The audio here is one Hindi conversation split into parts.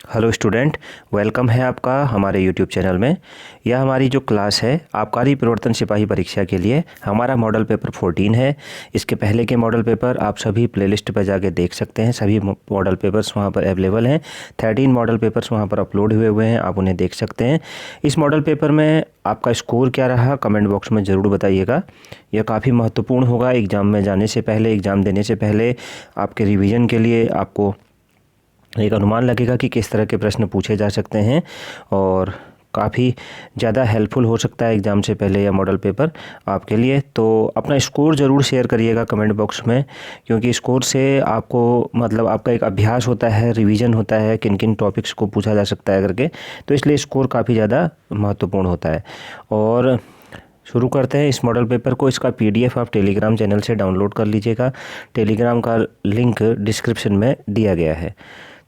हेलो स्टूडेंट, वेलकम है आपका हमारे यूट्यूब चैनल में। यह हमारी जो क्लास है आबकारी परिवर्तन सिपाही परीक्षा के लिए, हमारा मॉडल पेपर 14 है। इसके पहले के मॉडल पेपर आप सभी प्लेलिस्ट पर जाके देख सकते हैं। सभी मॉडल पेपर्स वहां पर अवेलेबल हैं। 13 मॉडल पेपर्स वहां पर अपलोड हुए हैं, आप उन्हें देख सकते हैं। इस मॉडल पेपर में आपका स्कोर क्या रहा कमेंट बॉक्स में ज़रूर बताइएगा। यह काफ़ी महत्वपूर्ण होगा एग्ज़ाम में जाने से पहले, एग्ज़ाम देने से पहले आपके रिवीजन के लिए आपको एक अनुमान लगेगा कि किस तरह के प्रश्न पूछे जा सकते हैं और काफ़ी ज़्यादा हेल्पफुल हो सकता है एग्ज़ाम से पहले यह मॉडल पेपर आपके लिए। तो अपना स्कोर ज़रूर शेयर करिएगा कमेंट बॉक्स में, क्योंकि स्कोर से आपको मतलब आपका एक अभ्यास होता है, रिवीजन होता है किन किन टॉपिक्स को पूछा जा सकता है करके, तो इसलिए स्कोर काफ़ी ज़्यादा महत्वपूर्ण होता है। और शुरू करते हैं इस मॉडल पेपर को। इसका पीडीएफ आप टेलीग्राम चैनल से डाउनलोड कर लीजिएगा। टेलीग्राम का लिंक डिस्क्रिप्शन में दिया गया है।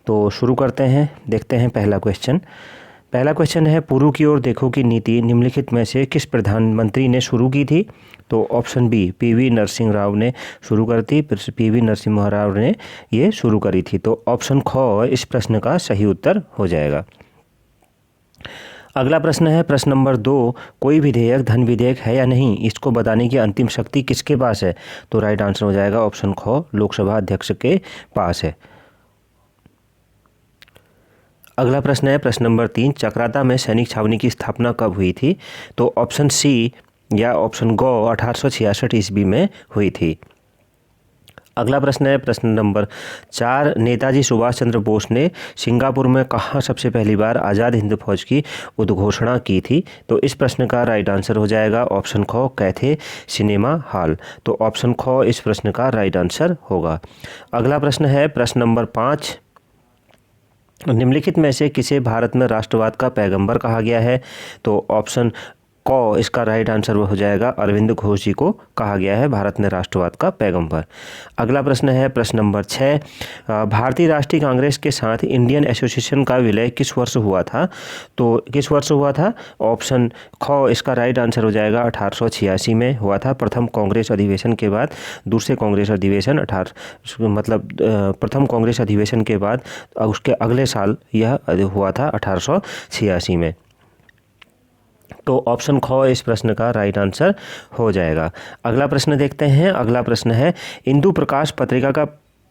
तो शुरू करते हैं, देखते हैं पहला क्वेश्चन है, पूर्व की ओर देखो की नीति निम्नलिखित में से किस प्रधानमंत्री ने शुरू की थी? तो ऑप्शन बी पीवी नरसिंह राव ने शुरू कर थी, पीवी नरसिम्हा राव ने ये शुरू करी थी। तो ऑप्शन ख इस प्रश्न का सही उत्तर हो जाएगा। अगला प्रश्न है प्रश्न नंबर 2, कोई विधेयक धन विधेयक है या नहीं, इसको बताने की अंतिम शक्ति किसके पास है? तो राइट आंसर हो जाएगा ऑप्शन ख, लोकसभा अध्यक्ष के पास है। अगला प्रश्न है प्रश्न नंबर 3, चक्राता में सैनिक छावनी की स्थापना कब हुई थी? तो ऑप्शन सी या ऑप्शन ग 1866 ईस्वी में हुई थी। अगला प्रश्न है प्रश्न नंबर 4, नेताजी सुभाष चंद्र बोस ने सिंगापुर में कहाँ सबसे पहली बार आज़ाद हिंद फौज की उद्घोषणा की थी? तो इस प्रश्न का राइट आंसर हो जाएगा ऑप्शन ख, कैथे सिनेमा हॉल। तो ऑप्शन ख इस प्रश्न का राइट आंसर होगा। अगला प्रश्न है प्रश्न नंबर 5, निम्नलिखित में से किसे भारत में राष्ट्रवाद का पैगंबर कहा गया है? तो ऑप्शन क इसका राइट आंसर हो जाएगा, अरविंद घोष जी को कहा गया है भारत में राष्ट्रवाद का पैगंबर। अगला प्रश्न है प्रश्न नंबर 6, भारतीय राष्ट्रीय कांग्रेस के साथ इंडियन एसोसिएशन का विलय किस वर्ष हुआ था? तो किस वर्ष हुआ था? ऑप्शन ख इसका राइट आंसर हो जाएगा 1886 में हुआ था। प्रथम कांग्रेस अधिवेशन के बाद दूसरे कांग्रेस अधिवेशन प्रथम कांग्रेस अधिवेशन के बाद उसके अगले साल यह हुआ था 1886 में। तो ऑप्शन ख इस प्रश्न का राइट आंसर हो जाएगा। अगला प्रश्न देखते हैं। अगला प्रश्न है, इंदु प्रकाश पत्रिका का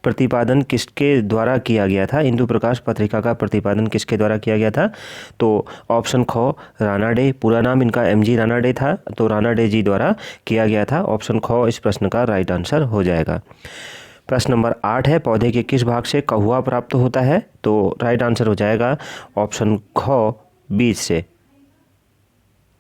प्रतिपादन किसके द्वारा किया गया था? इंदु प्रकाश पत्रिका का प्रतिपादन किसके द्वारा किया गया था? तो ऑप्शन ख राणा डे, पूरा नाम इनका एमजी राणा डे था, तो राणा डे जी द्वारा किया गया था। ऑप्शन ख इस प्रश्न का राइट आंसर हो जाएगा। प्रश्न नंबर 8 है, पौधे के किस भाग से कहुआ प्राप्त होता है? तो राइट आंसर हो जाएगा ऑप्शन ख, बीज से।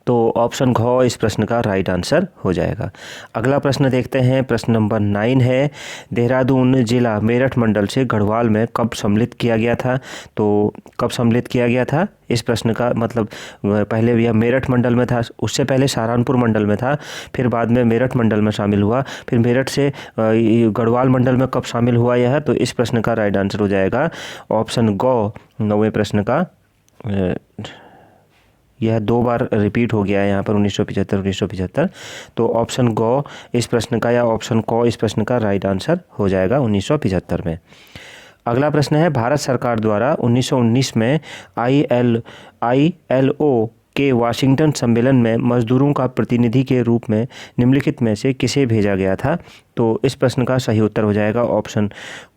तो ऑप्शन घ इस प्रश्न का राइट आंसर हो जाएगा। अगला प्रश्न देखते हैं। प्रश्न नंबर 9 है, देहरादून जिला मेरठ मंडल से गढ़वाल में कब सम्मिलित किया गया था? तो कब सम्मिलित किया गया था? इस प्रश्न का मतलब पहले यह मेरठ मंडल में था, उससे पहले सहारनपुर मंडल में था, फिर बाद में मेरठ मंडल में शामिल हुआ, फिर मेरठ से गढ़वाल मंडल में कब शामिल हुआ यह? तो इस प्रश्न का राइट आंसर हो जाएगा ऑप्शन ग, 9वें प्रश्न का। यह 2 बार रिपीट हो गया है यहाँ पर 1975। तो ऑप्शन ग इस प्रश्न का या ऑप्शन क इस प्रश्न का राइट आंसर हो जाएगा 1975 में। अगला प्रश्न है, भारत सरकार द्वारा 1919 में ILO के वाशिंगटन सम्मेलन में मजदूरों का प्रतिनिधि के रूप में निम्नलिखित में से किसे भेजा गया था? तो इस प्रश्न का सही उत्तर हो जाएगा ऑप्शन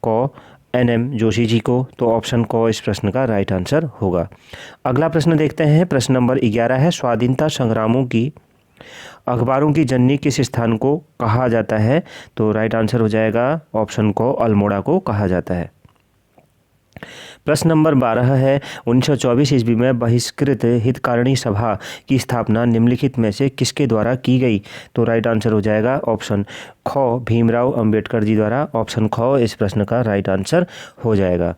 क, NM जोशी जी को। तो ऑप्शन क इस प्रश्न का राइट आंसर होगा। अगला प्रश्न देखते हैं। प्रश्न नंबर 11 है, स्वाधीनता संग्रामों की अखबारों की जननी किस स्थान को कहा जाता है? तो राइट आंसर हो जाएगा ऑप्शन क, अल्मोड़ा को कहा जाता है। प्रश्न नंबर 12 है, 1924 ईस्वी में बहिष्कृत हितकारिणी सभा की स्थापना निम्नलिखित में से किसके द्वारा की गई? तो राइट आंसर हो जाएगा ऑप्शन ख, भीमराव अंबेडकर जी द्वारा। ऑप्शन ख इस प्रश्न का राइट आंसर हो जाएगा।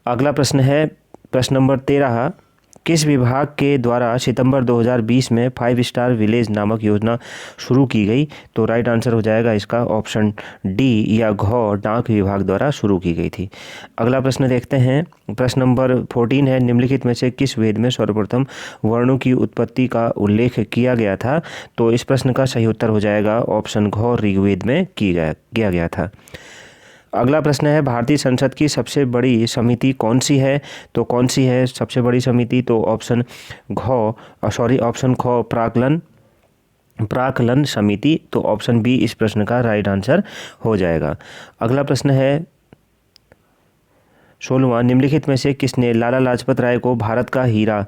अगला प्रश्न है प्रश्न नंबर 13, किस विभाग के द्वारा सितंबर 2020 में 5 स्टार विलेज नामक योजना शुरू की गई? तो राइट आंसर हो जाएगा इसका ऑप्शन डी या घ, डाक विभाग द्वारा शुरू की गई थी। अगला प्रश्न देखते हैं। प्रश्न नंबर 14 है, निम्नलिखित में से किस वेद में सर्वप्रथम वर्णों की उत्पत्ति का उल्लेख किया गया था? तो इस प्रश्न का सही उत्तर हो जाएगा ऑप्शन घ, ऋग्वेद में किया गया था। अगला प्रश्न है भारतीय संसद की सबसे बड़ी समिति कौन सी है? तो कौन सी है सबसे बड़ी समिति? तो ऑप्शन ख प्राक्कलन समिति। तो ऑप्शन बी इस प्रश्न का राइट आंसर हो जाएगा। अगला प्रश्न है 16वां, निम्नलिखित में से किसने लाला लाजपत राय को भारत का हीरा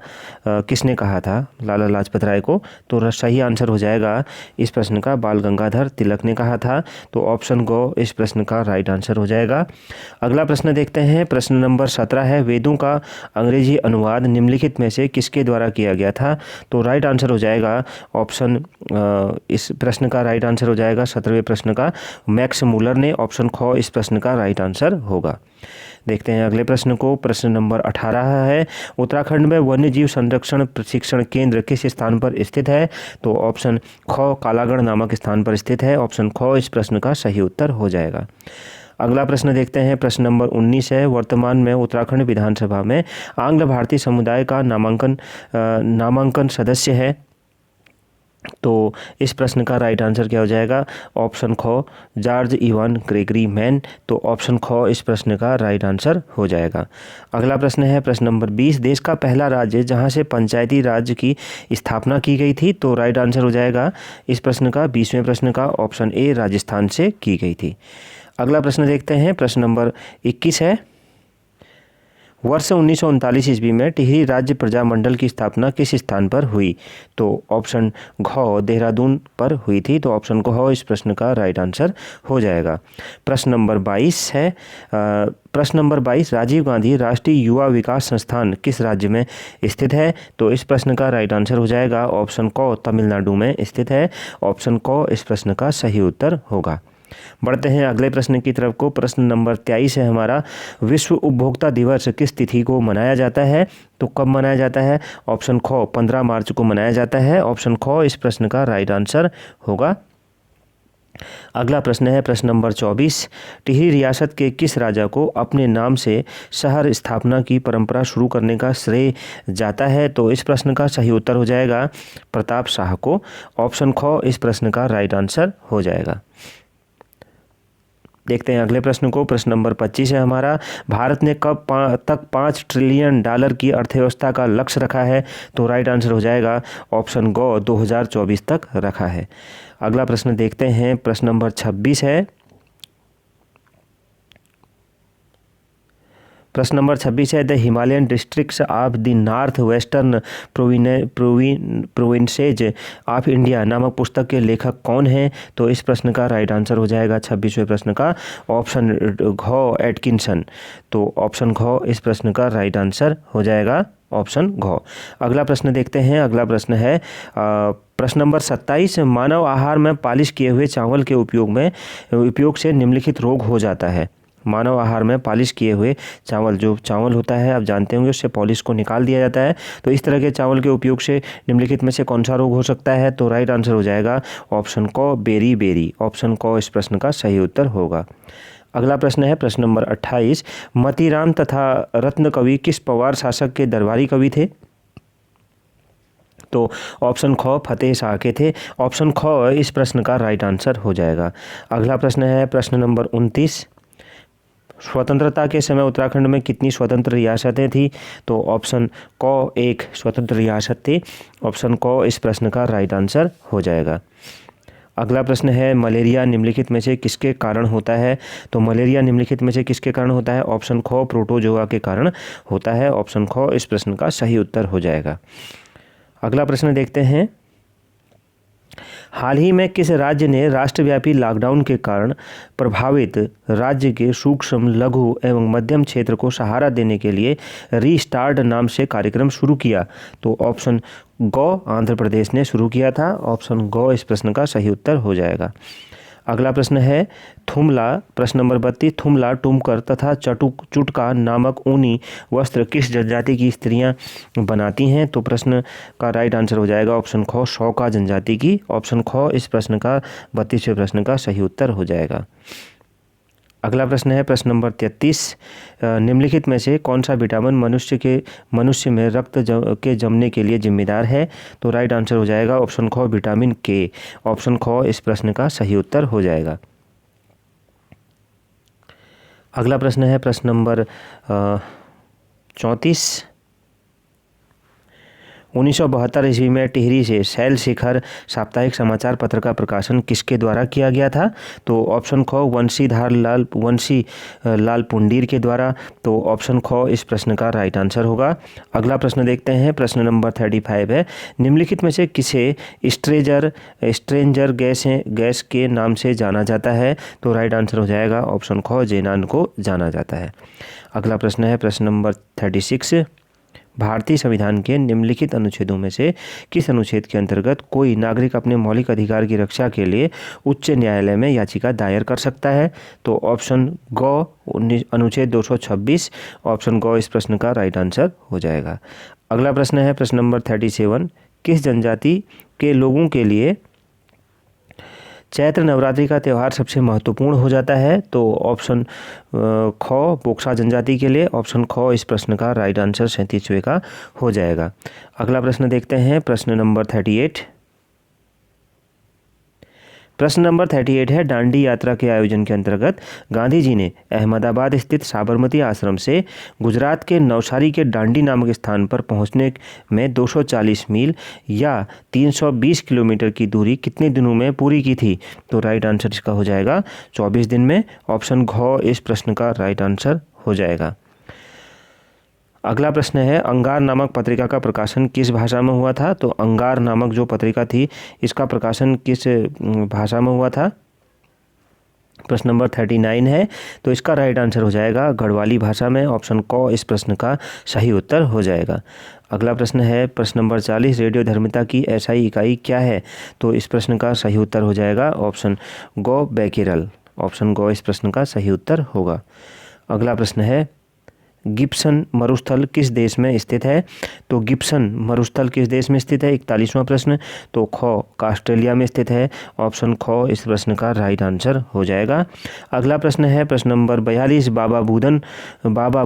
किसने कहा था? लाला लाजपत राय को। तो सही आंसर हो जाएगा इस प्रश्न का बाल गंगाधर तिलक ने कहा था। तो ऑप्शन गो इस प्रश्न का राइट आंसर हो जाएगा। अगला प्रश्न देखते हैं, प्रश्न नंबर 17 है, वेदों का अंग्रेजी अनुवाद निम्नलिखित में से किसके द्वारा किया गया था? तो राइट आंसर हो जाएगा ऑप्शन इस प्रश्न का राइट आंसर हो जाएगा 17वें प्रश्न का मैक्स मूलर ने। ऑप्शन ख इस प्रश्न का राइट आंसर होगा। देखते हैं अगले प्रश्न को। प्रश्न नंबर 18 है, उत्तराखंड में वन्यजीव संरक्षण प्रशिक्षण केंद्र किस स्थान पर स्थित है? तो ऑप्शन ख कालागढ़ नामक स्थान पर स्थित है। ऑप्शन ख इस प्रश्न का सही उत्तर हो जाएगा। अगला प्रश्न देखते हैं, प्रश्न नंबर 19 है, वर्तमान में उत्तराखंड विधानसभा में आंग्ल भारतीय समुदाय का नामांकन सदस्य है। तो इस प्रश्न का राइट आंसर क्या हो जाएगा? ऑप्शन ख जॉर्ज इवान ग्रेगरी मैन। तो ऑप्शन ख इस प्रश्न का राइट आंसर हो जाएगा। अगला प्रश्न है प्रश्न नंबर 20, देश का पहला राज्य जहां से पंचायती राज की स्थापना की गई थी। तो राइट आंसर हो जाएगा इस प्रश्न का 20वें प्रश्न का ऑप्शन ए राजस्थान से की गई थी। अगला प्रश्न देखते हैं, प्रश्न नंबर 21 है, वर्ष 1939 ईस्वी में टिहरी राज्य प्रजामंडल की स्थापना किस स्थान पर हुई? तो ऑप्शन घ देहरादून पर हुई थी। तो ऑप्शन घ इस प्रश्न का राइट आंसर हो जाएगा। प्रश्न नंबर 22 है, प्रश्न नंबर 22, राजीव गांधी राष्ट्रीय युवा विकास संस्थान किस राज्य में स्थित है? तो इस प्रश्न का राइट आंसर हो जाएगा ऑप्शन क तमिलनाडु में स्थित है। ऑप्शन क इस प्रश्न का सही उत्तर होगा। बढ़ते हैं अगले प्रश्न की तरफ को। प्रश्न नंबर 23 है हमारा, विश्व उपभोक्ता दिवस किस तिथि को मनाया जाता है? तो कब मनाया जाता है? ऑप्शन ख 15 मार्च को मनाया जाता है। ऑप्शन ख इस प्रश्न का राइट आंसर होगा। अगला प्रश्न है प्रश्न नंबर 24, टिहरी रियासत के किस राजा को अपने नाम से शहर स्थापना की परंपरा शुरू करने का श्रेय जाता है? तो इस प्रश्न का सही उत्तर हो जाएगा प्रताप शाह को। ऑप्शन ख इस प्रश्न का राइट आंसर हो जाएगा। देखते हैं अगले प्रश्न को। प्रश्न नंबर 25 है हमारा, भारत ने कब तक 5 ट्रिलियन डॉलर की अर्थव्यवस्था का लक्ष्य रखा है? तो राइट आंसर हो जाएगा ऑप्शन ग 2024 तक रखा है। अगला प्रश्न देखते हैं, प्रश्न नंबर 26 है, प्रश्न नंबर 26 है, the Himalayan districts of the north western provinces of India नामक पुस्तक के लेखक कौन हैं? तो इस प्रश्न का राइट आंसर हो जाएगा 26वें प्रश्न का ऑप्शन घ एटकिंसन। तो ऑप्शन घ इस प्रश्न का राइट आंसर हो जाएगा ऑप्शन घ। अगला प्रश्न देखते हैं। अगला प्रश्न है प्रश्न नंबर 27, मानव आहार में पालिश किए हुए चावल के उपयोग से निम्नलिखित रोग हो जाता है। मानव आहार में पालिश किए हुए चावल, जो चावल होता है आप जानते होंगे उससे पॉलिश को निकाल दिया जाता है। तो इस तरह के चावल के उपयोग से निम्नलिखित में से कौन सा रोग हो सकता है? तो राइट आंसर हो जाएगा ऑप्शन क बेरी। ऑप्शन क इस प्रश्न का सही उत्तर होगा। अगला प्रश्न है प्रश्न नंबर 28, मतीराम तथा रत्न कवि किस पवार शासक के दरबारी कवि थे? तो ऑप्शन ख फतेह शाह के थे। ऑप्शन ख इस प्रश्न का राइट आंसर हो जाएगा। अगला प्रश्न है प्रश्न नंबर 29, स्वतंत्रता के समय उत्तराखंड में कितनी स्वतंत्र रियासतें थी? तो ऑप्शन क 1 स्वतंत्र रियासत थी। ऑप्शन क इस प्रश्न का राइट आंसर हो जाएगा। अगला प्रश्न है, मलेरिया निम्नलिखित में से किसके कारण होता है? तो मलेरिया निम्नलिखित में से किसके कारण होता है? ऑप्शन ख प्रोटोजोआ के कारण होता है। ऑप्शन ख इस प्रश्न का सही उत्तर हो जाएगा। अगला प्रश्न देखते हैं, हाल ही में किस राज्य ने राष्ट्रव्यापी लॉकडाउन के कारण प्रभावित राज्य के सूक्ष्म, लघु एवं मध्यम क्षेत्र को सहारा देने के लिए रीस्टार्ट नाम से कार्यक्रम शुरू किया? तो ऑप्शन ग आंध्र प्रदेश ने शुरू किया था। ऑप्शन ग इस प्रश्न का सही उत्तर हो जाएगा। अगला प्रश्न है थुमला, प्रश्न नंबर 32, थुमला, टुमकर तथा चुटका नामक ऊनी वस्त्र किस जनजाति की स्त्रियां बनाती हैं? तो प्रश्न का राइट आंसर हो जाएगा ऑप्शन ख शौका जनजाति की। ऑप्शन ख इस प्रश्न का 32वें प्रश्न का सही उत्तर हो जाएगा। अगला प्रश्न है प्रश्न नंबर 33, निम्नलिखित में से कौन सा विटामिन मनुष्य में रक्त के जमने के लिए जिम्मेदार है? तो राइट आंसर हो जाएगा ऑप्शन ख विटामिन के। ऑप्शन ख इस प्रश्न का सही उत्तर हो जाएगा। अगला प्रश्न है प्रश्न नंबर 34। 1972 ईस्वी में टिहरी से शैल शिखर साप्ताहिक समाचार पत्र का प्रकाशन किसके द्वारा किया गया था? तो ऑप्शन ख वंशी लाल पुंडीर के द्वारा। तो ऑप्शन ख इस प्रश्न का राइट आंसर होगा। अगला प्रश्न देखते हैं, प्रश्न नंबर 35 है, निम्नलिखित में से किसे स्ट्रेंजर गैस के नाम से जाना जाता है? तो राइट आंसर हो जाएगा ऑप्शन ख ज़ेनान को जाना जाता है। अगला प्रश्न है प्रश्न नंबर 36। भारतीय संविधान के निम्नलिखित अनुच्छेदों में से किस अनुच्छेद के अंतर्गत कोई नागरिक अपने मौलिक अधिकार की रक्षा के लिए उच्च न्यायालय में याचिका दायर कर सकता है? तो ऑप्शन ग अनुच्छेद 226 ऑप्शन ग इस प्रश्न का राइट आंसर हो जाएगा। अगला प्रश्न है प्रश्न नंबर 37। किस जनजाति के लोगों के लिए चैत्र नवरात्रि का त्यौहार सबसे महत्वपूर्ण हो जाता है? तो ऑप्शन ख बोक्सा जनजाति के लिए। ऑप्शन ख इस प्रश्न का राइट आंसर 37वें का हो जाएगा। अगला प्रश्न देखते हैं प्रश्न नंबर 38। प्रश्न नंबर 38 है, दांडी यात्रा के आयोजन के अंतर्गत गांधी जी ने अहमदाबाद स्थित साबरमती आश्रम से गुजरात के नवसारी के दांडी नामक स्थान पर पहुंचने में 240 मील या 320 किलोमीटर की दूरी कितने दिनों में पूरी की थी? तो राइट आंसर इसका हो जाएगा 24 दिन में। ऑप्शन घ इस प्रश्न का राइट आंसर हो जाएगा। अगला प्रश्न है, अंगार नामक पत्रिका का प्रकाशन किस भाषा में हुआ था? तो अंगार नामक जो पत्रिका थी इसका प्रकाशन किस भाषा में हुआ था? प्रश्न नंबर 39 है, तो इसका राइट आंसर हो जाएगा गढ़वाली भाषा में। ऑप्शन क इस प्रश्न का सही उत्तर हो जाएगा। अगला प्रश्न है प्रश्न नंबर 40, रेडियो धर्मिता की एसआई इकाई क्या है? तो इस प्रश्न का सही उत्तर हो जाएगा ऑप्शन ग बैकेरल। ऑप्शन ग इस प्रश्न का सही उत्तर होगा। अगला प्रश्न है, गिब्सन मरुस्थल किस देश में स्थित है? तो गिब्सन मरुस्थल किस देश में स्थित है? 41वां प्रश्न। तो ख ऑस्ट्रेलिया में स्थित है। ऑप्शन ख इस प्रश्न का राइट आंसर हो जाएगा। अगला प्रश्न है प्रश्न नंबर 42, बाबा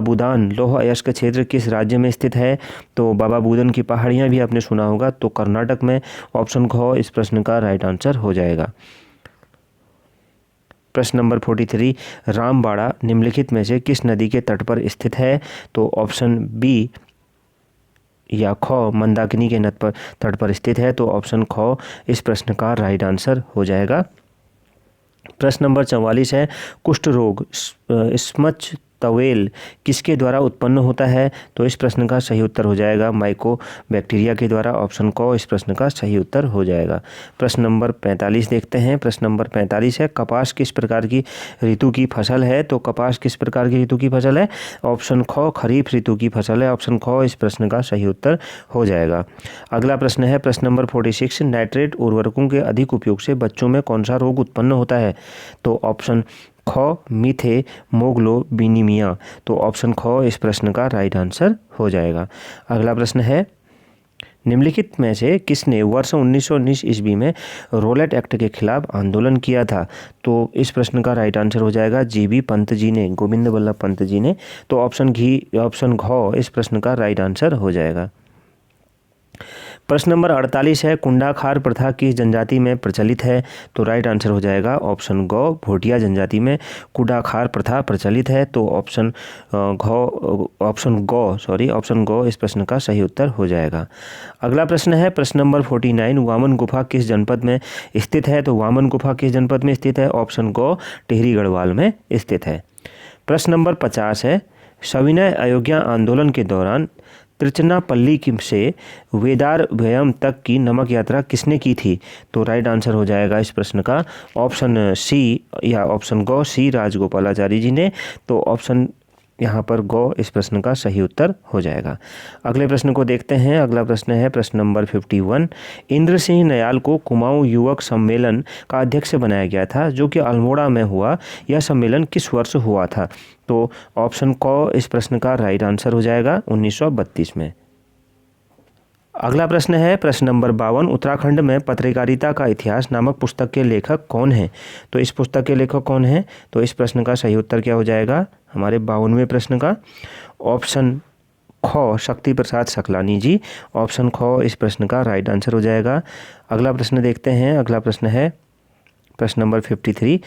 बुदान लौह अयस्क क्षेत्र किस राज्य में स्थित है? तो बाबा बुदन की पहाड़ियाँ भी आपने सुना होगा, तो कर्नाटक में। ऑप्शन ख इस प्रश्न का राइट आंसर हो जाएगा। प्रश्न नंबर 43, रामबाड़ा निम्नलिखित में से किस नदी के तट पर स्थित है? तो ऑप्शन बी या ख मंदाकिनी के तट पर स्थित है। तो ऑप्शन ख इस प्रश्न का राइट आंसर हो जाएगा। प्रश्न नंबर 44 है, कुष्ठ रोग स्मच तवेल किसके द्वारा उत्पन्न होता है? तो इस प्रश्न का सही उत्तर हो जाएगा माइको बैक्टीरिया के द्वारा। ऑप्शन क इस प्रश्न का सही उत्तर हो जाएगा। प्रश्न नंबर 45 देखते हैं। प्रश्न नंबर 45 है, कपास किस प्रकार की ऋतु की फसल है? तो कपास किस प्रकार की ऋतु की फसल है? ऑप्शन ख खरीफ ऋतु की फसल है। ऑप्शन ख इस प्रश्न का सही उत्तर हो जाएगा। अगला प्रश्न है प्रश्न नंबर 46, नाइट्रेट उर्वरकों के अधिक उपयोग से बच्चों में कौन सा रोग उत्पन्न होता है? तो ऑप्शन ख मिथेमोग्लोबिनीमिया। तो ऑप्शन ख इस प्रश्न का राइट आंसर हो जाएगा। अगला प्रश्न है, निम्नलिखित में से किसने वर्ष 1919 ईस्वी में रोलेट एक्ट के खिलाफ आंदोलन किया था? तो इस प्रश्न का राइट आंसर हो जाएगा जीबी पंत जी ने, गोविंद बल्लभ पंत जी ने। तो ऑप्शन घ इस प्रश्न का राइट आंसर हो जाएगा। प्रश्न नंबर 48 है, कुंडाखार प्रथा किस जनजाति में प्रचलित है? तो राइट आंसर हो जाएगा ऑप्शन ग भोटिया जनजाति में कुंडाखार प्रथा प्रचलित है। तो ऑप्शन ग इस प्रश्न का सही उत्तर हो जाएगा। अगला प्रश्न है प्रश्न नंबर 49, वामन गुफा किस जनपद में स्थित है? तो वामन गुफा किस जनपद में स्थित है? ऑप्शन ग टिहरी गढ़वाल में स्थित है। प्रश्न नंबर 50 है, सविनय अयोध्या आंदोलन के दौरान तिरुचिरापल्ली से वेदारभयम तक की नमक यात्रा किसने की थी? तो राइट आंसर हो जाएगा इस प्रश्न का ऑप्शन सी या ऑप्शन ग सी राजगोपालाचारी जी ने। तो ऑप्शन यहाँ पर गो इस प्रश्न का सही उत्तर हो जाएगा। अगले प्रश्न को देखते हैं। अगला प्रश्न है प्रश्न नंबर 51, इंद्र सिंह नयाल को कुमाऊं युवक सम्मेलन का अध्यक्ष बनाया गया था जो कि अल्मोड़ा में हुआ। यह सम्मेलन किस वर्ष हुआ था? तो ऑप्शन क इस प्रश्न का राइट आंसर हो जाएगा 1932 में। अगला प्रश्न है प्रश्न नंबर 52, उत्तराखंड में पत्रकारिता का इतिहास नामक पुस्तक के लेखक कौन हैं? तो इस पुस्तक के लेखक कौन हैं? तो इस प्रश्न का सही उत्तर क्या हो जाएगा हमारे 52वें प्रश्न का? ऑप्शन ख शक्ति प्रसाद सकलानी जी। ऑप्शन ख इस प्रश्न का राइट आंसर हो जाएगा। अगला प्रश्न देखते हैं। अगला प्रश्न है प्रश्न नंबर 53,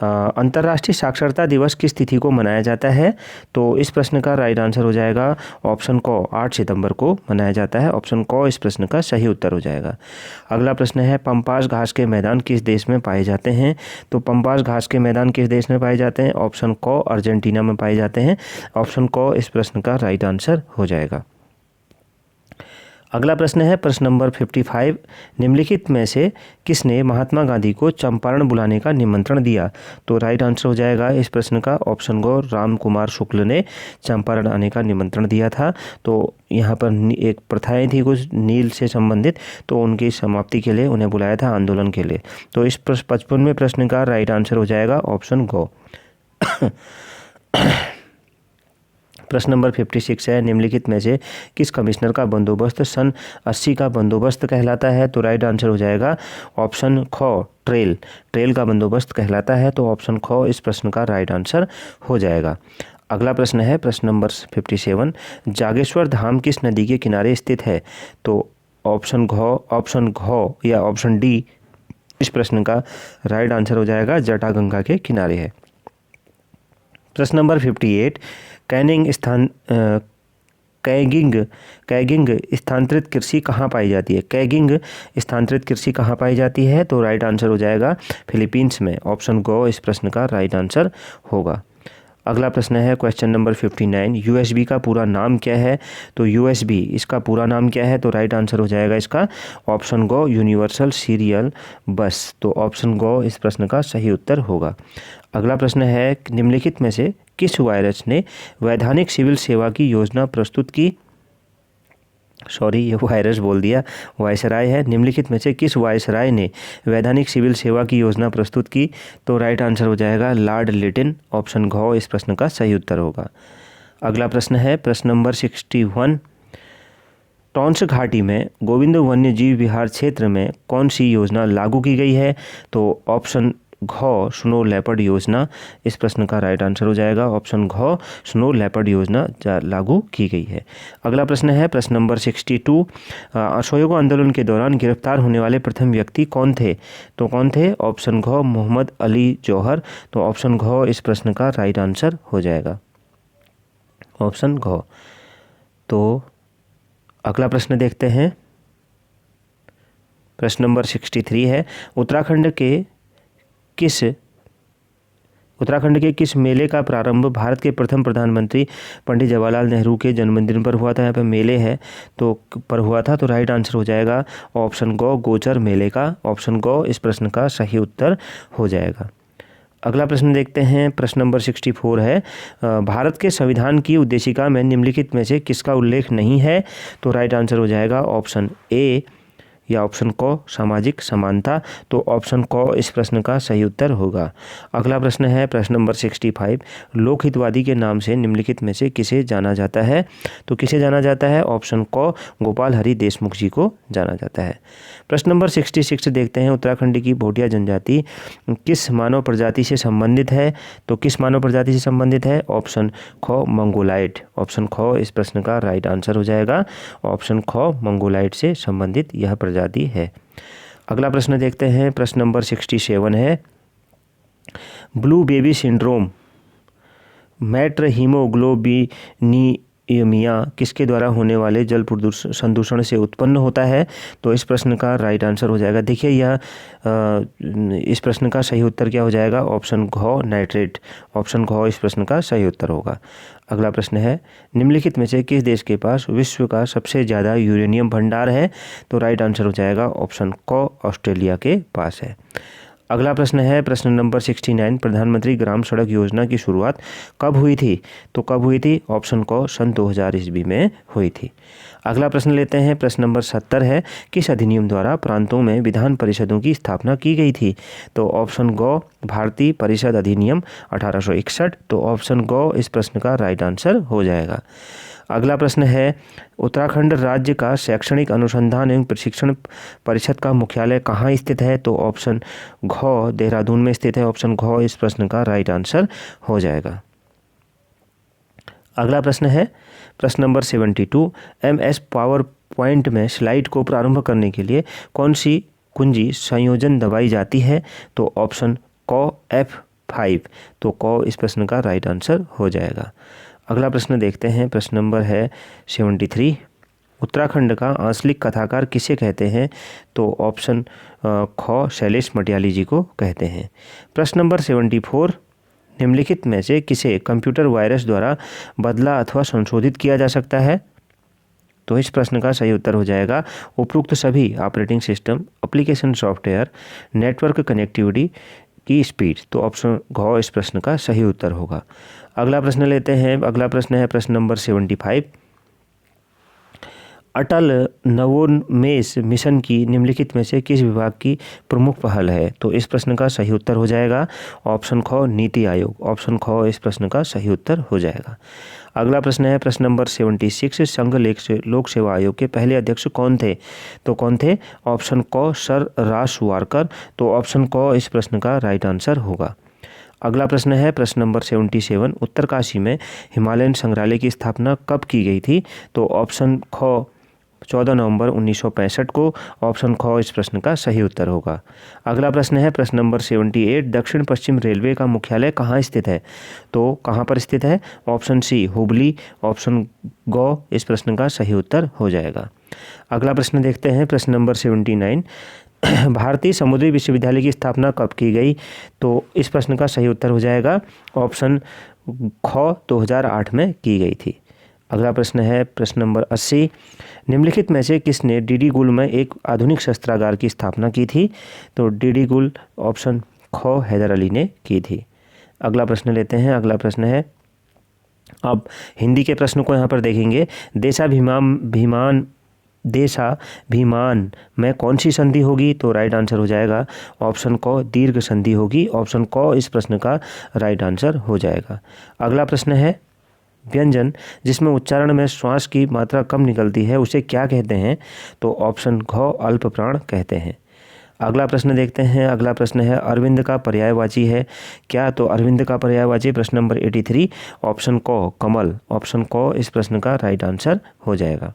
अंतर्राष्ट्रीय साक्षरता दिवस किस तिथि को मनाया जाता है? तो इस प्रश्न का राइट आंसर हो जाएगा ऑप्शन क 8 सितंबर को मनाया जाता है। ऑप्शन क इस प्रश्न का सही उत्तर हो जाएगा। अगला प्रश्न है, पंपास घास के मैदान किस देश में पाए जाते हैं? तो पंपास घास के मैदान किस देश में पाए जाते हैं? ऑप्शन क अर्जेंटीना में पाए जाते हैं। ऑप्शन क इस प्रश्न का राइट आंसर हो जाएगा। अगला प्रश्न है प्रश्न नंबर 55, निम्नलिखित में से किसने महात्मा गांधी को चंपारण बुलाने का निमंत्रण दिया? तो राइट आंसर हो जाएगा इस प्रश्न का ऑप्शन गो राम कुमार शुक्ल ने चंपारण आने का निमंत्रण दिया था। तो यहाँ पर एक प्रथाएं थी कुछ नील से संबंधित, तो उनकी समाप्ति के लिए उन्हें बुलाया था आंदोलन के लिए। तो इस 55वें प्रश्न का राइट आंसर हो जाएगा ऑप्शन गो। प्रश्न नंबर 56 है, निम्नलिखित में से किस कमिश्नर का बंदोबस्त सन 80 का बंदोबस्त कहलाता है? तो राइट आंसर हो जाएगा ऑप्शन ख ट्रेल का बंदोबस्त कहलाता है। तो ऑप्शन ख इस प्रश्न का राइट आंसर हो जाएगा। अगला प्रश्न है प्रश्न नंबर 57, जागेश्वर धाम किस नदी के किनारे स्थित है? तो ऑप्शन घ या ऑप्शन डी इस प्रश्न का राइट आंसर हो जाएगा, जटागंगा के किनारे है। प्रश्न नंबर 58, कैगिंग स्थानांतरित कृषि कहाँ पाई जाती है? कैगिंग स्थानांतरित कृषि कहाँ पाई जाती है? तो राइट आंसर हो जाएगा फिलीपींस में। ऑप्शन गो इस प्रश्न का राइट आंसर होगा। अगला प्रश्न है क्वेश्चन नंबर 59, यूएसबी का पूरा नाम क्या है? तो यूएसबी इसका पूरा नाम क्या है? तो राइट आंसर हो जाएगा इसका ऑप्शन गो यूनिवर्सल सीरियल बस। तो ऑप्शन गो इस प्रश्न का सही उत्तर होगा। अगला प्रश्न है, निम्नलिखित में से किस वायरस ने वैधानिक सिविल सेवा की योजना प्रस्तुत की? ये वायरस बोल दिया, वायसराय है। निम्नलिखित में से किस वायसराय ने वैधानिक सिविल सेवा की योजना प्रस्तुत की? तो राइट आंसर हो जाएगा लॉर्ड लिटिन। ऑप्शन घ इस प्रश्न का सही उत्तर होगा। अगला प्रश्न है प्रश्न नंबर 61, टॉन्स घाटी में गोविंद वन्य जीव विहार क्षेत्र में कौन सी योजना लागू की गई है? तो ऑप्शन घ स्नो लेपर्ड योजना इस प्रश्न का राइट आंसर हो जाएगा। ऑप्शन घ स्नो लेपर्ड योजना लागू की गई है। अगला प्रश्न है प्रश्न नंबर 62, असहयोग आंदोलन के दौरान गिरफ्तार होने वाले प्रथम व्यक्ति कौन थे? तो कौन थे? ऑप्शन घ मोहम्मद अली जौहर। तो ऑप्शन घ इस प्रश्न का राइट आंसर हो जाएगा, ऑप्शन घ। तो अगला प्रश्न देखते हैं। प्रश्न नंबर 63 है, उत्तराखंड के किस मेले का प्रारंभ भारत के प्रथम प्रधानमंत्री पंडित जवाहरलाल नेहरू के जन्मदिन पर हुआ था? यहाँ पे मेले है तो पर हुआ था। तो राइट आंसर हो जाएगा ऑप्शन गो गोचर मेले का। ऑप्शन गो इस प्रश्न का सही उत्तर हो जाएगा। अगला प्रश्न देखते हैं। प्रश्न नंबर 64 है, भारत के संविधान की उद्देशिका में निम्नलिखित में से किसका उल्लेख नहीं है? तो राइट आंसर हो जाएगा ऑप्शन ए या ऑप्शन क सामाजिक समानता। तो ऑप्शन क इस प्रश्न का सही उत्तर होगा। अगला प्रश्न है प्रश्न नंबर 65, लोकहितवादी के नाम से निम्नलिखित में से किसे जाना जाता है? तो किसे जाना जाता है? ऑप्शन क गोपाल हरि देशमुख जी को जाना जाता है। प्रश्न नंबर 66 देखते हैं, उत्तराखंड की भोटिया जनजाति किस मानव प्रजाति से संबंधित है? तो किस मानव प्रजाति से संबंधित है? ऑप्शन ख मंगोलाइट। ऑप्शन ख इस प्रश्न का राइट आंसर हो जाएगा। ऑप्शन ख मंगोलाइट से संबंधित यह प्रजाति है। अगला प्रश्न देखते हैं। प्रश्न नंबर 67 है, ब्लू बेबी सिंड्रोम मैटर हीमोग्लोबिनीमिया किसके द्वारा होने वाले जल संदूषण से उत्पन्न होता है? तो इस प्रश्न का राइट आंसर हो जाएगा, देखिए यह इस प्रश्न का सही उत्तर क्या हो जाएगा? ऑप्शन घ नाइट्रेट। ऑप्शन घ इस प्रश्न का सही उत्तर होगा। अगला प्रश्न है, निम्नलिखित में से किस देश के पास विश्व का सबसे ज़्यादा यूरेनियम भंडार है? तो राइट आंसर हो जाएगा ऑप्शन क ऑस्ट्रेलिया के पास है। अगला प्रश्न है प्रश्न नंबर 69, प्रधानमंत्री ग्राम सड़क योजना की शुरुआत कब हुई थी? तो कब हुई थी? ऑप्शन क सन 2000 ईस्वी में हुई थी। अगला प्रश्न लेते हैं। प्रश्न नंबर 70 है, किस अधिनियम द्वारा प्रांतों में विधान परिषदों की स्थापना की गई थी? तो ऑप्शन ग भारतीय परिषद अधिनियम 1861। तो ऑप्शन ग इस प्रश्न का राइट आंसर हो जाएगा। अगला प्रश्न है, उत्तराखंड राज्य का शैक्षणिक अनुसंधान एवं प्रशिक्षण परिषद का मुख्यालय कहाँ स्थित है? तो ऑप्शन घ देहरादून में स्थित है। ऑप्शन घ इस प्रश्न का राइट आंसर हो जाएगा। अगला प्रश्न है प्रश्न नंबर 72, MS पावर पॉइंट में स्लाइड को प्रारंभ करने के लिए कौन सी कुंजी संयोजन दबाई जाती है? तो ऑप्शन क F5, तो क इस प्रश्न का राइट आंसर हो जाएगा। अगला प्रश्न देखते हैं, प्रश्न नंबर है 73। उत्तराखंड का आंचलिक कथाकार किसे कहते हैं? तो ऑप्शन ख शैलेश मटियाली जी को कहते हैं। प्रश्न नंबर 74, निम्नलिखित में से किसे कंप्यूटर वायरस द्वारा बदला अथवा संशोधित किया जा सकता है? तो इस प्रश्न का सही उत्तर हो जाएगा उपरोक्त सभी operating system, application software, network connectivity की स्पीड। तो ऑप्शन घ इस प्रश्न का सही उत्तर होगा। अगला प्रश्न लेते हैं। अगला प्रश्न है प्रश्न नंबर 75। अटल नवोन्मेष मिशन की निम्नलिखित में से किस विभाग की प्रमुख पहल है? तो इस प्रश्न का सही उत्तर हो जाएगा ऑप्शन ख नीति आयोग। ऑप्शन ख इस प्रश्न का सही उत्तर हो जाएगा। अगला प्रश्न है प्रश्न नंबर 76। संघ लोक सेवा आयोग के पहले अध्यक्ष कौन थे? तो कौन थे? ऑप्शन क सर रासवारकर। तो ऑप्शन क इस प्रश्न का राइट आंसर होगा। अगला प्रश्न है प्रश्न नंबर 77। उत्तरकाशी में हिमालयन संग्रहालय की स्थापना कब की गई थी? तो ऑप्शन ख 14 नवंबर 1965 को। ऑप्शन ख इस प्रश्न का सही उत्तर होगा। अगला प्रश्न है प्रश्न नंबर 78। दक्षिण पश्चिम रेलवे का मुख्यालय कहाँ स्थित है? तो कहाँ पर स्थित है? Option C Hubli. ऑप्शन ग इस प्रश्न का सही उत्तर हो जाएगा। अगला प्रश्न देखते हैं प्रश्न नंबर 79। भारतीय समुद्री विश्वविद्यालय की स्थापना कब की गई? तो इस प्रश्न का सही उत्तर हो जाएगा ऑप्शन ख 2008 में की गई थी। अगला प्रश्न है प्रश्न नंबर 80। निम्नलिखित में से किसने डीडी गुल में एक आधुनिक शस्त्रागार की स्थापना की थी? तो डीडी गुल ऑप्शन ख हैदर अली ने की थी। अगला प्रश्न लेते हैं। अगला प्रश्न है, अब हिंदी के प्रश्न को यहाँ पर देखेंगे। देशाभिमान में कौन सी संधि होगी? तो राइट आंसर हो जाएगा ऑप्शन क दीर्घ संधि होगी। ऑप्शन क इस प्रश्न का राइट आंसर हो जाएगा। अगला प्रश्न है, व्यंजन जिसमें उच्चारण में श्वास की मात्रा कम निकलती है उसे क्या कहते हैं? तो ऑप्शन घ अल्प प्राण कहते हैं। अगला प्रश्न देखते हैं। अगला प्रश्न है, अरविंद का पर्यायवाची है क्या? तो अरविंद का पर्यायवाची प्रश्न नंबर 83 ऑप्शन क कमल। ऑप्शन क इस प्रश्न का राइट आंसर हो जाएगा।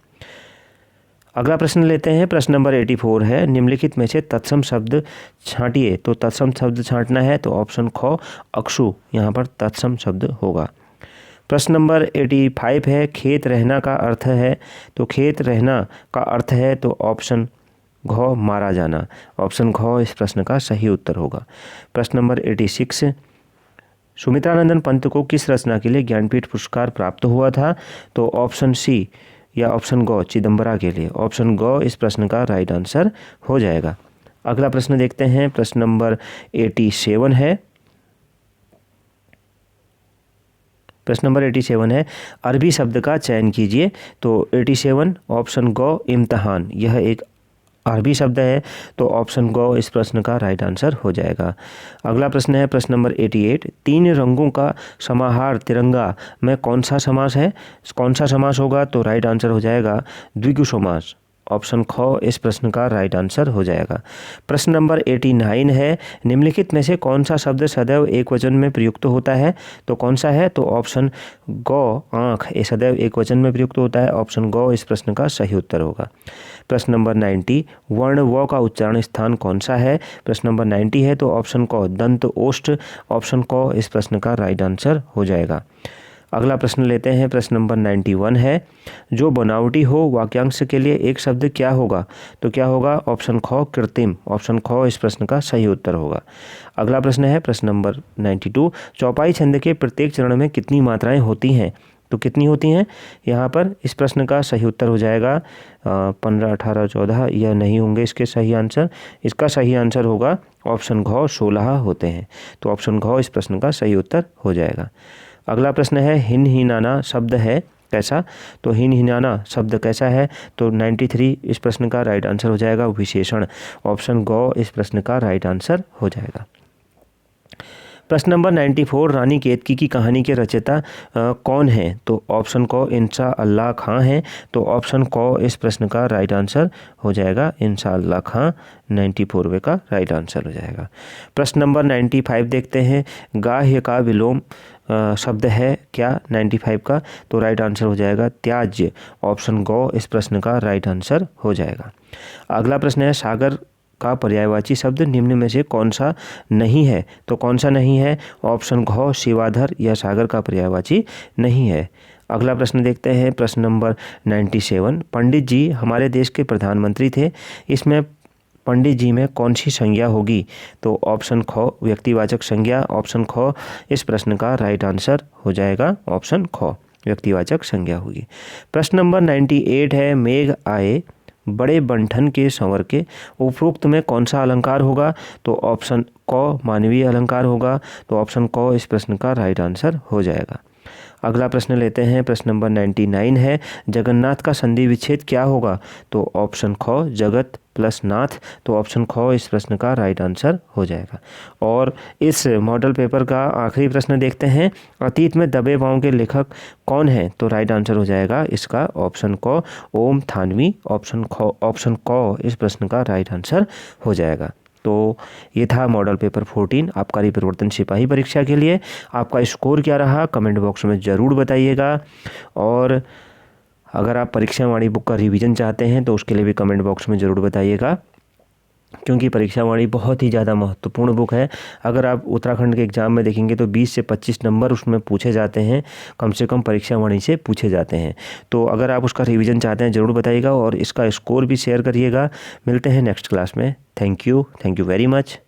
अगला प्रश्न लेते हैं। प्रश्न नंबर 84 है, निम्नलिखित में से तत्सम शब्द छांटिए। तो तत्सम शब्द छांटना है तो ऑप्शन ख अक्षु यहाँ पर तत्सम शब्द होगा। प्रश्न नंबर 85 है, खेत रहना का अर्थ है। तो खेत रहना का अर्थ है तो ऑप्शन घ मारा जाना। ऑप्शन घ इस प्रश्न का सही उत्तर होगा। प्रश्न नंबर 86, सुमित्रानंदन पंत को किस रचना के लिए ज्ञानपीठ पुरस्कार प्राप्त हुआ था? तो ऑप्शन सी या ऑप्शन ग चिदम्बरा के लिए। ऑप्शन ग इस प्रश्न का राइट आंसर हो जाएगा। अगला प्रश्न देखते हैं। प्रश्न नंबर 87 है। प्रश्न नंबर 87 है, अरबी शब्द का चयन कीजिए। तो 87 ऑप्शन ग इम्तहान, यह एक अरबी शब्द है तो ऑप्शन ग इस प्रश्न का राइट आंसर हो जाएगा। अगला प्रश्न है प्रश्न नंबर 88, तीन रंगों का समाहार तिरंगा में कौन सा समास है? कौन सा समास होगा? तो राइट आंसर हो जाएगा द्विगु समास। ऑप्शन ख इस प्रश्न का राइट आंसर हो जाएगा। प्रश्न नंबर 89 है, निम्नलिखित में से कौन सा शब्द सदैव एक वचन में प्रयुक्त होता है? तो कौन सा है? तो ऑप्शन ग आँख, ये सदैव एक वचन में प्रयुक्त होता है। ऑप्शन ग इस प्रश्न का सही उत्तर होगा। प्रश्न नंबर 90, वर्ण व का उच्चारण स्थान कौन सा है? प्रश्न नंबर 90 है तो ऑप्शन क दंत ओष्ठ। ऑप्शन क इस प्रश्न का राइट आंसर हो जाएगा। अगला प्रश्न लेते हैं। प्रश्न नंबर 91 है, जो बनावटी हो वाक्यांश के लिए एक शब्द क्या होगा? तो क्या होगा? ऑप्शन ख कृत्रिम। ऑप्शन ख इस प्रश्न का सही उत्तर होगा। अगला प्रश्न है प्रश्न नंबर 92, चौपाई छंद के प्रत्येक चरण में कितनी मात्राएं होती हैं? तो कितनी होती हैं यहाँ पर? इस प्रश्न का सही उत्तर हो जाएगा 15, 18, 14 यह नहीं होंगे इसके सही आंसर। इसका सही आंसर होगा ऑप्शन घ 16 होते हैं। तो ऑप्शन घ इस प्रश्न का सही उत्तर हो जाएगा। अगला प्रश्न है, हिन हिनाना शब्द है कैसा? तो हिन हिनाना शब्द कैसा है? तो 93 इस प्रश्न का राइट आंसर हो जाएगा विशेषण। ऑप्शन ग इस प्रश्न का राइट आंसर हो जाएगा। प्रश्न नंबर 94, रानी केतकी की कहानी के रचयिता कौन है? तो ऑप्शन क इंशा अल्लाह खां है। तो ऑप्शन क इस प्रश्न का राइट आंसर हो जाएगा इंशा अल्लाह खां। 94वें का राइट आंसर हो जाएगा। प्रश्न नंबर 95 देखते हैं, गाह्य का विलोम शब्द है क्या 95 का? तो राइट आंसर हो जाएगा त्याज्य। ऑप्शन ग इस प्रश्न का राइट आंसर हो जाएगा। अगला प्रश्न है, सागर का पर्यायवाची शब्द निम्न में से कौन सा नहीं है? तो कौन सा नहीं है? ऑप्शन घ शिवाधर या सागर का पर्यायवाची नहीं है। अगला प्रश्न देखते हैं, प्रश्न नंबर 97। पंडित जी हमारे देश के प्रधानमंत्री थे, इसमें पंडित जी में कौन सी संज्ञा होगी? तो ऑप्शन ख व्यक्तिवाचक संज्ञा, ऑप्शन ख इस प्रश्न का राइट आंसर हो जाएगा, ऑप्शन ख व्यक्तिवाचक संज्ञा होगी। प्रश्न नंबर 98 है, मेघ आए बड़े बंठन के संवर के, उपरोक्त में कौन सा अलंकार होगा? तो ऑप्शन क मानवीय अलंकार होगा, तो ऑप्शन क इस प्रश्न का राइट आंसर हो जाएगा। अगला प्रश्न लेते हैं, प्रश्न नंबर 99 है, जगन्नाथ का संधि विच्छेद क्या होगा? तो ऑप्शन ख जगत प्लस नाथ, तो ऑप्शन ख इस प्रश्न का राइट आंसर हो जाएगा। और इस मॉडल पेपर का आखिरी प्रश्न देखते हैं, अतीत में दबे पाँव के लेखक कौन है? तो राइट आंसर हो जाएगा इसका ऑप्शन क ओम थानवी, ऑप्शन क इस प्रश्न का राइट आंसर हो जाएगा। तो ये था मॉडल पेपर 14 आबकारी प्रवर्तन सिपाही परीक्षा के लिए। आपका स्कोर क्या रहा कमेंट बॉक्स में ज़रूर बताइएगा। और अगर आप परीक्षा वाणी बुक का रिवीजन चाहते हैं तो उसके लिए भी कमेंट बॉक्स में ज़रूर बताइएगा, क्योंकि परीक्षा वाणी बहुत ही ज़्यादा महत्वपूर्ण बुक है। अगर आप उत्तराखंड के एग्ज़ाम में देखेंगे तो 20 से 25 नंबर उसमें पूछे जाते हैं, कम से कम परीक्षा वाणी से पूछे जाते हैं। तो अगर आप उसका रिवीजन चाहते हैं ज़रूर बताइएगा और इसका स्कोर भी शेयर करिएगा। मिलते हैं नेक्स्ट क्लास में। Thank you very much.